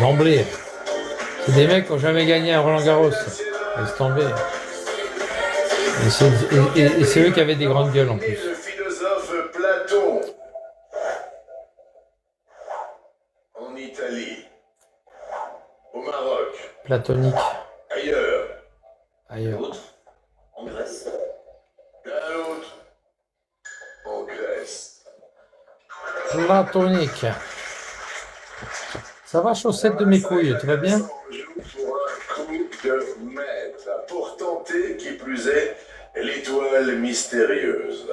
d'emblée. C'est des mecs qui n'ont jamais gagné un Roland Garros. Laisse tomber. Et c'est eux qui avaient des grandes gueules en plus. Le philosophe Platon. En Italie. Au Maroc. Platonique. Ailleurs. L'autre, en Grèce. L'un l'autre. En Grèce. Platonique. Ça va, chaussette de mes couilles, tu vas bien? On joue pour un coup de maître. Pour tenter, qui plus est, l'étoile mystérieuse.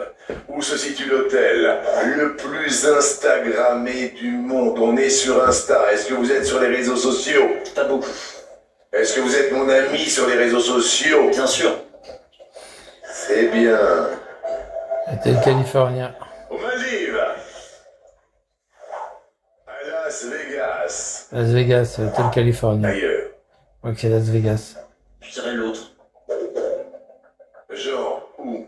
Où se situe l'hôtel? Le plus Instagrammé du monde. On est sur Insta. Est-ce que vous êtes sur les réseaux sociaux? Pas beaucoup. Est-ce que vous êtes mon ami sur les réseaux sociaux? Bien sûr. C'est bien. T'es le Californien. Aux Maldives. À Las Vegas. Las Vegas, t'es le Californien. Ailleurs. Ok, Las Vegas. Je dirais l'autre. Genre où?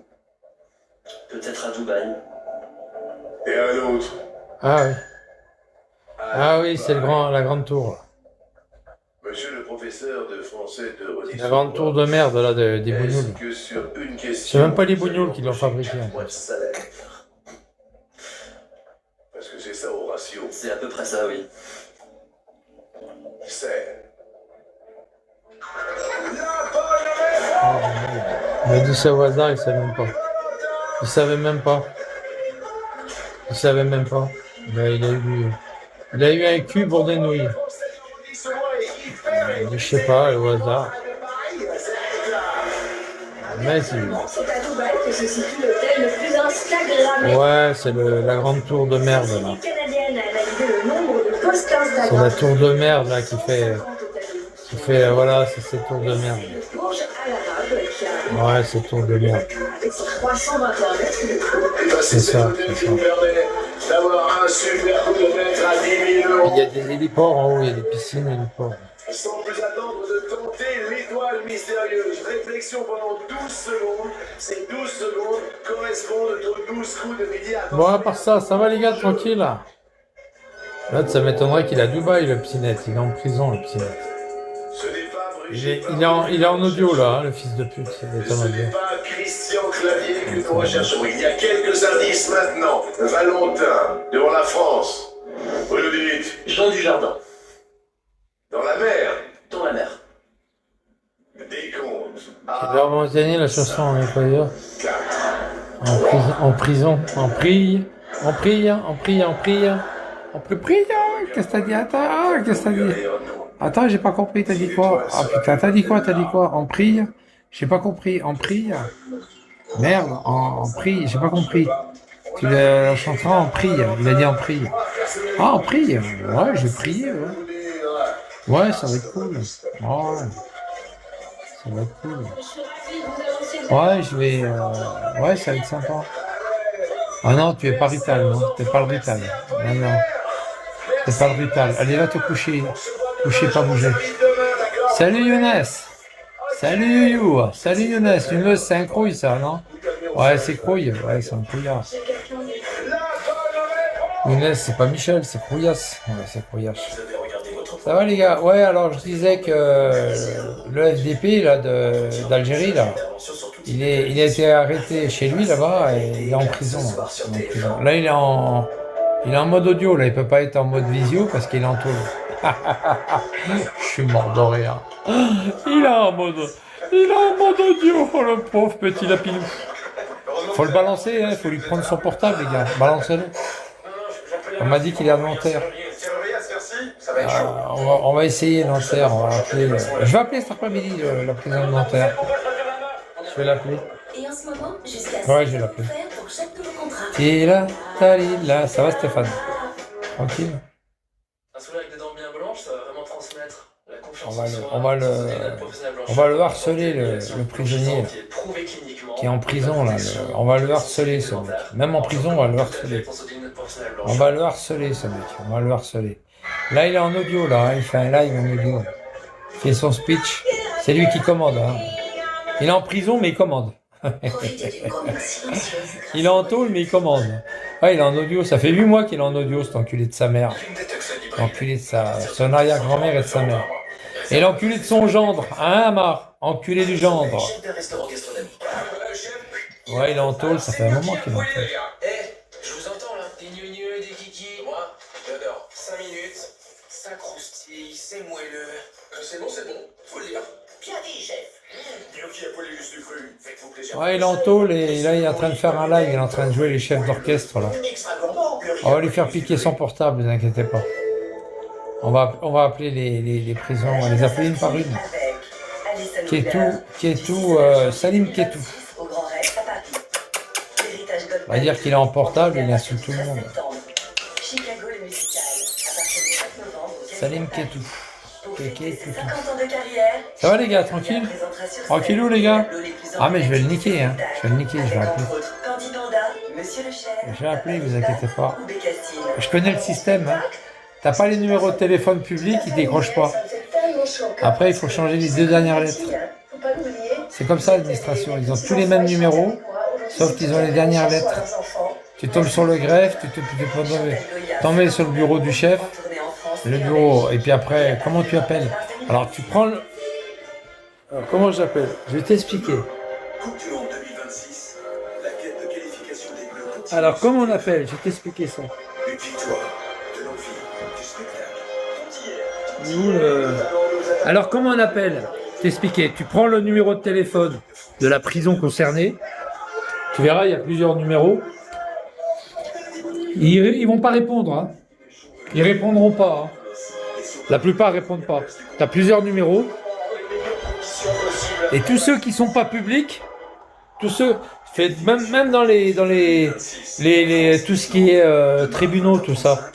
Peut-être à Dubaï. Et un autre. Ah oui. Ah oui, c'est la grande tour. Monsieur le professeur de français de religion. La grande tour de merde là des Est-ce bougnoules. que sur une C'est question. même pas les bougnoules qui l'ont fabriqué. Mois de salaire. Parce que c'est ça au ratio. C'est à peu près ça, oui. C'est. Il a dit ça au hasard, il savait même pas. Il savait même pas. Il savait même pas. Ben, il a eu un cul bordé de nouilles. Je sais pas, au hasard. Mais c'est... C'est à Dubaï que se situe l'hôtel le plus Instagrammé. Ouais, c'est la grande tour de merde là. La canadienne a validé le nombre de posts Instagram. C'est la tour de merde là qui fait voilà, c'est cette tour de merde. Le Burj Al Arab qui a Ouais, cette tour de merde. avec ses 321 mètres de haut. Eh ben, C'est ça, hôtel c'est qui ça. vous permet d'avoir un super coup de maître à 10 000 euros. Il y a des héliports en haut, il y a des piscines, héliports. Sans plus attendre de tenter l'étoile mystérieuse. Réflexion pendant 12 secondes. Ces 12 secondes correspondent aux 12 coups de midi à Bon, à part ça, ça va les gars, tranquille là. Là, ça m'étonnerait qu'il est à Dubaï le Psinette, il est en prison le Psinette. Ce n'est pas Il Brigitte. est en audio là, hein, le fils de pute, ça Ce m'étonnerait n'est bien. pas Christian Clavier que nous recherchons. Il y a quelques indices maintenant. Valentin, devant la France. Vous nous dites, Jean du Jardin. dans la mer. Dans la mer. Des comptes. Il doit mentionner la chanson en nettoyeur. 4. En prison, en prie, en prie, en prie, en prie, en prie, qu'est-ce que t'as dit? Attends, qu'est-ce que t'as dit? Attends, j'ai pas compris, t'as dit quoi? Ah putain, t'as dit quoi? En prie? J'ai pas compris, en prie? Merde, en prie, j'ai pas compris. Tu la chanteras en prie, il a dit en prie. Ah, en prie, ouais, j'ai prié, ouais. Ouais, ça va être cool. Ouais, ça va être cool. Ouais, je vais, ouais, ça va être sympa. Ah non, tu es pas Rital, non, t'es pas le Rital. Non, non, t'es pas le Rital. Allez, va te coucher. Coucher, pas bouger. Salut Younes. Salut You. Salut Younes. Younes, c'est un crouille, ça, non? Ouais, c'est crouille. Ouais, c'est un crouillard. Younes, c'est pas Michel, c'est Crouillasse. Ouais, c'est Crouillasse. Vous avez regardé votre Ça va les gars? Ouais, alors je disais que le FDP là, d'Algérie, là, intervention sur toutes il a été arrêté chez lui là-bas et il est en prison. Là, Il est en prison. Là, il est en mode audio, là, il peut pas être en mode visio parce qu'il est en tôle. Je suis mort de rire. Il est en mode audio, oh, le pauvre petit lapinou. Faut le balancer, hein, faut lui prendre son portable, les gars. Balancez-le. On m'a dit qu'il est à Nanterre. On va essayer Nanterre, on va appeler. Je vais appeler cet après-midi la prison de Nanterre. Je vais l'appeler. Et en ce moment, jusqu'à Ouais, je vais l'appeler. pour chaque nouveau contrat. Et là, là, ça va Stéphane? Tranquille. Un sourire avec des dents bien blanches, ça va vraiment transmettre la confiance On va en le- soi, on va le- personnelle, professionnelle on va le harceler, le prisonnier, qui est prouvé cliniquement, qui est en prison là. On va le harceler ce mec. Même en prison, on va le harceler. On va le harceler ce mec. On va le harceler. Là, il est en audio là. Hein. Il fait un live en audio. Il fait son speech. C'est lui qui commande. Hein. Il est en prison mais il commande. Profitez d'une commande silencieuse. Il est en tôle mais il commande. Ouais, il est en audio. Ça fait 8 mois qu'il est en audio cet enculé de sa mère. Une détection L'enculé de son arrière-grand-mère et de sa mère. Et l'enculé de son gendre, hein, Amar? Enculé du gendre. Chef d'un restaurant gastronomique. Ouais, il est en tôle, ça fait un moment qu'il est en tôle. Je vous entends là. Des gneux, des kikis. Moi, j'adore. 5 minutes, ça croustille, c'est moelleux. C'est bon, faut le dire. Bien dit, chef. Dis-nous qui a poilé juste du cru. Faites-vous plaisir. Ouais, il est en tôle et là, il est en train de faire un live, il est en train de jouer les chefs d'orchestre, là. Extra gourmand, On va lui faire piquer son portable, ne vous inquiétez pas. On va appeler les prisons, on va les appeler une par une. Salim Ketou. On va dire qu'il est en portable, il insulte tout le monde. Salim Ketou. Ça va les gars, tranquille? Tranquillou les gars? Ah mais je vais le niquer, hein. Je vais appeler. Je vais appeler, vous inquiétez pas. Je connais le système, hein. T'as pas les numéros de téléphone publics, ils décrochent pas. Après, il faut changer les 2 dernières lettres. C'est comme ça l'administration, ils ont tous les mêmes numéros, sauf qu'ils ont les dernières lettres. Tu tombes sur le greffe, tu peux tomber sur le bureau du chef, le bureau, et puis après, comment tu appelles? Alors tu prends le... Alors, comment j'appelle? Je vais t'expliquer. Coupe du Monde 2026, la quête de qualification des Bleus continue. Alors comment on appelle? Je vais t'expliquer ça. Une victoire, de l'envie, du spectacle. Nous, alors comment on appelle? T'expliquer. Tu prends le numéro de téléphone de la prison concernée. Tu verras, il y a plusieurs numéros. Ils vont pas répondre. Hein. Ils répondront pas. Hein. La plupart répondent pas. Tu as plusieurs numéros. Et tous ceux qui sont pas publics, tous ceux, même dans tout ce qui est tribunaux, tout ça.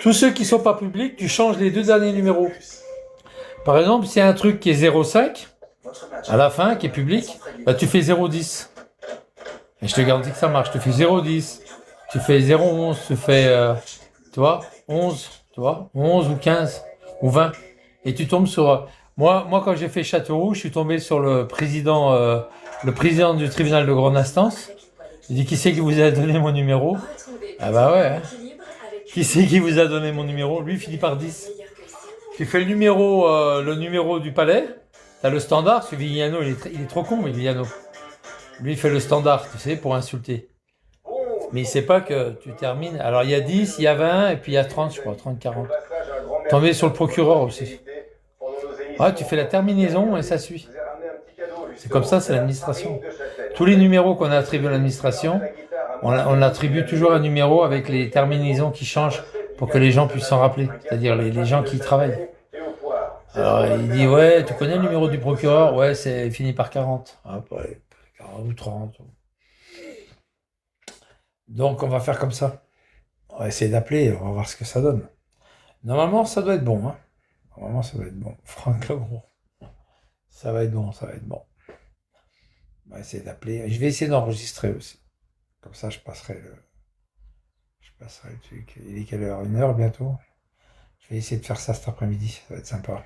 Tous ceux qui sont pas publics, tu changes les 2 derniers numéros. Par exemple, s'il y a un truc qui est 0,5, à la fin, qui est public, bah, tu fais 0,10. Et je te garantis que ça marche. Tu fais 0,10, tu fais 0,11, tu fais, tu vois, 11, tu vois, 11 ou 15 ou 20. Et tu tombes sur... Moi, quand j'ai fait Châteauroux, je suis tombé sur le président du tribunal de grande instance. Il dit, qui c'est qui vous a donné mon numéro? Ah bah ouais. Hein. Qui c'est qui vous a donné mon numéro? Lui, il finit par 10. Tu fais le numéro du palais, t'as le standard, parce que Vigliano, il est trop con, Vigliano. Lui, il fait le standard, tu sais, pour insulter. Mais il sait pas que tu termines. Alors, il y a 10, il y a 20, et puis il y a 30, je crois, 30, 40. Tombé sur le procureur aussi. Ouais, tu fais la terminaison et ça suit. C'est comme ça, c'est l'administration. Tous les numéros qu'on a attribués à l'administration, on attribue toujours un numéro avec les terminaisons qui changent pour que les gens puissent s'en rappeler, c'est-à-dire les gens qui y travaillent. Alors il dit, ouais, tu connais le numéro du procureur? Ouais, c'est fini par 40. Hop, ouais, 40 ou 30. Donc on va faire comme ça. On va essayer d'appeler, on va voir ce que ça donne. Normalement, ça doit être bon. Hein. Normalement, ça doit être bon. Franck Legros. Ça va être bon, ça va être bon. On va essayer d'appeler. Je vais essayer d'enregistrer aussi. Comme ça, je passerai le truc. Il est quelle heure? 1h bientôt? Je vais essayer de faire ça cet après-midi. Ça va être sympa.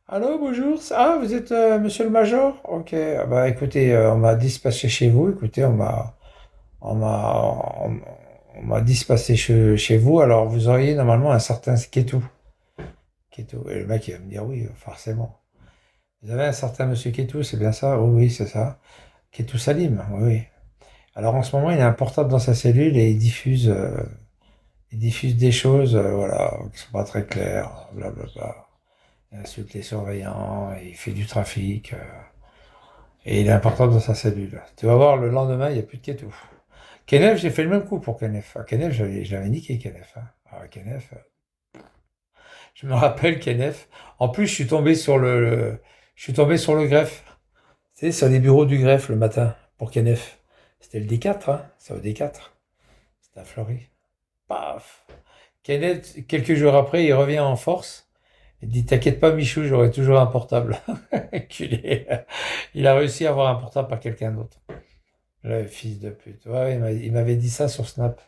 Allô, bonjour. Ah, vous êtes monsieur le major? Ok. Ah bah écoutez, on m'a dispatché chez vous. Écoutez, on m'a dispatché chez vous. Alors, vous auriez normalement un certain Ketou. Ketou. Et le mec, il va me dire oui, forcément. Vous avez un certain monsieur Ketou, c'est bien ça? Oui, oui, c'est ça. Ketou Salim, oui, oui. Alors en ce moment, il a un portable dans sa cellule et il diffuse des choses, voilà, qui sont pas très claires, blablabla. Il insulte les surveillants, et il fait du trafic, et il a un portable dans sa cellule. Tu vas voir, le lendemain, il n'y a plus de Ketou. Kenef, j'ai fait le même coup pour Kenef. À Kenef, j'avais niqué Kenef. Hein. Ah, Kenef, je me rappelle Kenef. En plus, je suis tombé sur le greffe. Tu sais, sur les bureaux du greffe le matin, pour Kenef. C'était le D4, hein. C'est au D4. C'était à Fleury. Paf. Kenneth, quelques jours après, il revient en force. Il dit, t'inquiète pas, Michou, j'aurai toujours un portable. Culé. Il a réussi à avoir un portable par quelqu'un d'autre. Le fils de pute. Ouais, il m'avait dit ça sur Snap.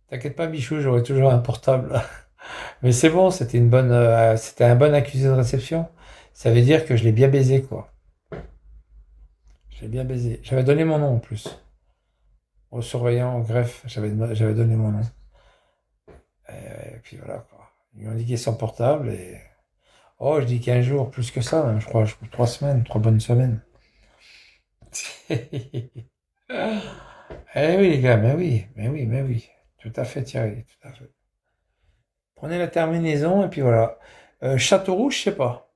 T'inquiète pas, Michou, j'aurai toujours un portable. Mais c'est bon, c'était un bon accusé de réception. Ça veut dire que je l'ai bien baisé, quoi. Je l'ai bien baisé. J'avais donné mon nom en plus. Au surveillant, au greffe, j'avais donné mon nom. Et puis voilà, quoi. Ils m'ont dit qu'il est sans portable et... Oh, je dis 15 jours, plus que ça, même, je crois 3 semaines, 3 bonnes semaines. Eh oui, les gars, mais oui, mais oui, mais oui. Tout à fait, Thierry, tout à fait. Prenez la terminaison et puis voilà. Châteauroux, je sais pas.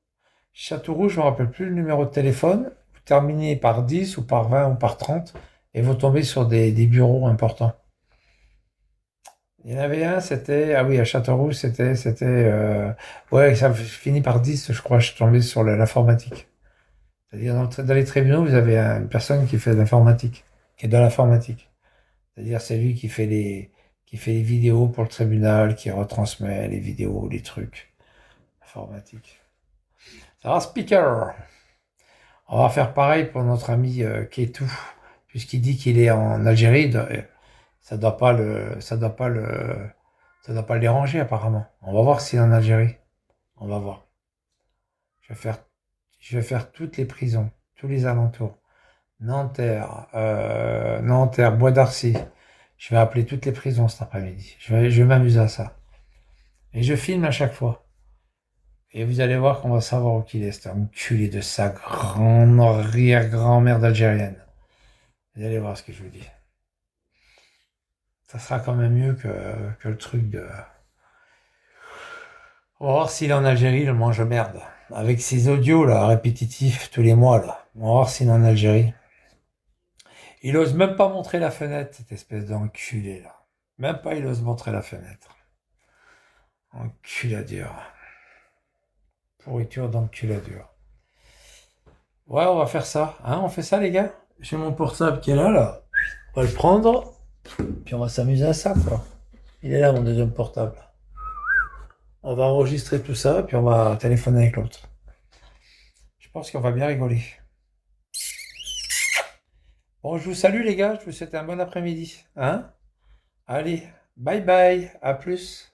Châteauroux, je me rappelle plus le numéro de téléphone. Vous terminez par 10 ou par 20 ou par 30 et vous tombez sur des bureaux importants. Il y en avait un, c'était... Ah oui, à Châteauroux, ouais, ça finit par 10, je crois, je suis tombé sur l'informatique. C'est-à-dire, dans les tribunaux, vous avez une personne qui fait de l'informatique, qui est dans l'informatique. C'est-à-dire, c'est lui qui fait les vidéos pour le tribunal, qui retransmet les vidéos, les trucs informatiques. Ça va, speaker. On va faire pareil pour notre ami Ketou, puisqu'il dit qu'il est en Algérie. Ça doit pas ça doit pas le déranger apparemment. On va voir s'il est en Algérie. On va voir. Je vais faire, je vais faire toutes les prisons, tous les alentours. Nanterre, Bois d'Arcy. Je vais appeler toutes les prisons cet après-midi. Je vais m'amuser à ça. Et je filme à chaque fois. Et vous allez voir qu'on va savoir où qu'il est, cet enculé de sa grande arrière-grand-mère d'Algérienne. Vous allez voir ce que je vous dis. Ça sera quand même mieux que le truc de... On va voir s'il est en Algérie, le mange-merde. Avec ses audios, là, répétitifs, tous les mois, là. On va voir s'il est en Algérie. Il ose même pas montrer la fenêtre, cette espèce d'enculé, là. Même pas, il ose montrer la fenêtre. Enculadure. Pourriture d'enculadure. Ouais, on va faire ça. Hein, on fait ça, les gars? J'ai mon portable qui est là. On va le prendre. Puis on va s'amuser à ça, quoi. Il est là, mon deuxième portable. On va enregistrer tout ça, puis on va téléphoner avec l'autre. Je pense qu'on va bien rigoler. Bon, je vous salue, les gars. Je vous souhaite un bon après-midi. Hein? Allez, bye bye. À plus.